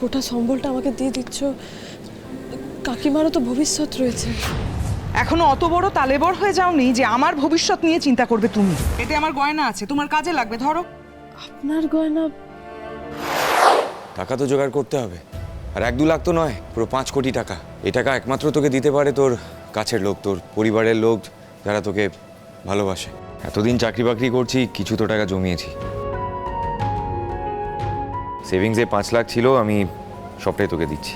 গোটা সম্বলটা আমাকে দিয়ে দিচ্ছ, কাকিমারও তো ভবিষ্যৎ রয়েছে। এখনো অত বড় তালেবর হয়ে যাওনি যে আমার ভবিষ্যৎ নিয়ে চিন্তা করবে তুমি। এতে আমার গয়না আছে, তোমার কাজে লাগবে, ধরো। আপনার গয়না? টাকা তো জোগাড় করতে হবে, আর 1-2 লাখ তো নয়, পুরো 5 কোটি টাকা। এই টাকা একমাত্র তোকে দিতে পারে তোর কাছের লোক, তোর পরিবারের লোক, যারা তোকে ভালোবাসে। এতদিন চাকরি বাকরি করছি, কিছু তো টাকা জমিয়েছি। সেভিংসে 5 লাখ ছিল, আমি সবটাই তোকে দিচ্ছি।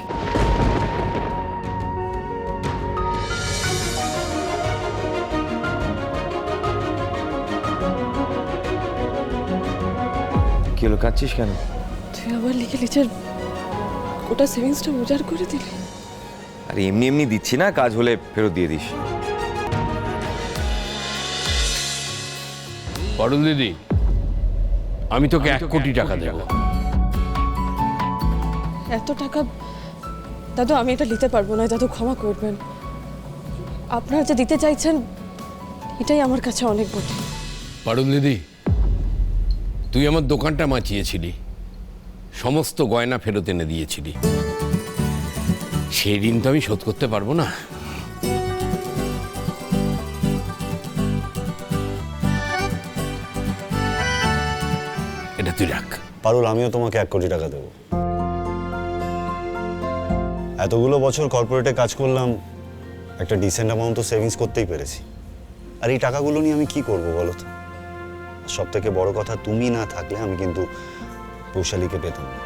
কি হলো, কাঁদছিস কেন? তুই আমার লিখে লিচের গোটা সেভিংসটা উজাড় করে দিলি। আরে এমনি এমনি দিচ্ছি না, কাজ হলে ফেরত দিয়ে দিস। পারুল দিদি, আমি তোকে 1 কোটি টাকা দেব। এত টাকা দাদু আমি এটা নিতে পারবো না, দাদু ক্ষমা করবেন। আপনারা যে দিতে চাইছেন এটাই আমার কাছে অনেক বড়। পারুল দিদি, তুই আমার দোকানটা বাঁচিয়েছিলি, সমস্ত গয়না ফেরত এনে দিয়েছিলি, সেই ঋণ তো আমি শোধ করতে পারবো না। এটা তুই রাখ। পারুল, আমিও তোমাকে 1 কোটি টাকা দেব। এতগুলো বছর কর্পোরেটে কাজ করলাম, একটা ডিসেন্ট অ্যামাউন্ট তো সেভিংস করতেই পেরেছি। আর এই টাকাগুলো নিয়ে আমি কি করব বলো তো? সব থেকে বড় কথা, তুমি না থাকলে আমি কিন্তু বৈশালীকে পেতাম না।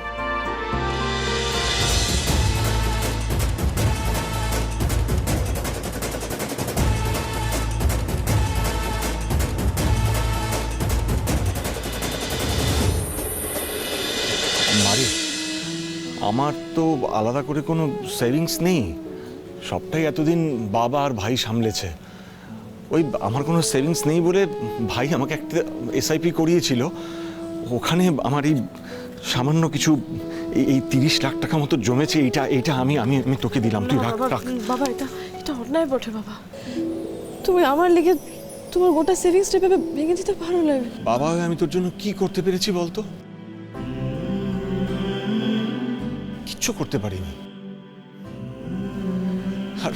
মারি, আমার তো আলাদা করে কোনো সেভিংস নেই, সবটাই এতদিন বাবা আর ভাই সামলেছে। ওই আমার কোনো সেভিংস নেই বলে ভাই আমাকে একটা এসআইপি করিয়েছিল, ওখানে আমার এই সামান্য কিছু এই 30 লাখ টাকা মতো জমেছে। এইটা আমি আমি আমি তোকে দিলাম, তুই রাখ রাখ। বাবা এটা এটা অন্যায় বটে বাবা, তুমি আমার লিখে তোমার গোটা সেভিংসটা ভেবে ভেঙে দিতে পারো না। বাবা, আমি তোর জন্য কি করতে পেরেছি বলতো? কিচ্ছু করতে পারিনি। আর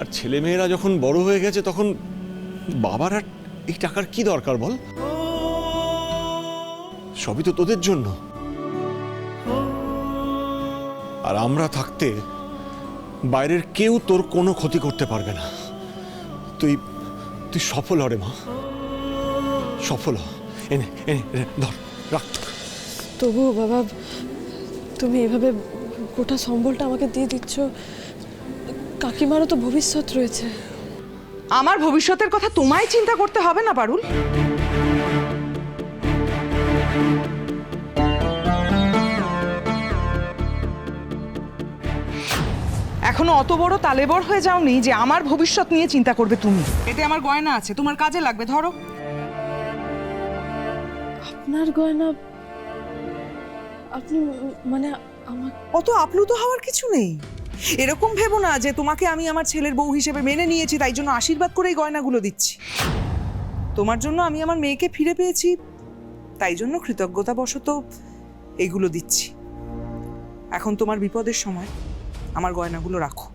আর ছেলে মেয়েরা যখন বড় হয়ে গেছে, তখন বাবার আর এই টাকার কি দরকার বল? সবই তো তোদের জন্য। আর আমরা থাকতে বাইরের কেউ তোর কোনো ক্ষতি করতে পারবে না। তুই তুই সফল হ রে মা, সফল হ। এনে এনে ধর, রাখ। তবুও বাবা তুমি এভাবে গোটা সম্বলটা আমাকে দিয়ে দিচ্ছ, কাকিমারও তো ভবিষ্যৎ রয়েছে। আমার ভবিষ্যতের কথা তোমায় চিন্তা করতে হবে না পারুল। এখনো অত বড় তালেবর হয়ে যাওনি যে আমার ভবিষ্যৎ নিয়ে চিন্তা করবে তুমি। এতে আমার গয়না আছে, তোমার কাজে লাগবে, ধরো। আপনার গয়না? আপনি মানে আমার? অত আপ্লুত হওয়ার কিছু নেই। এরকম ভেবো না যে তোমাকে আমি আমার ছেলের বউ হিসেবে মেনে নিয়েছি, তাই জন্য আশীর্বাদ করে এই গয়নাগুলো দিচ্ছি। তোমার জন্য আমি আমার মেয়েকে ফিরে পেয়েছি, তাই জন্য কৃতজ্ঞতাবশত এইগুলো দিচ্ছি। এখন তোমার বিপদের সময়, আমার গয়নাগুলো রাখো।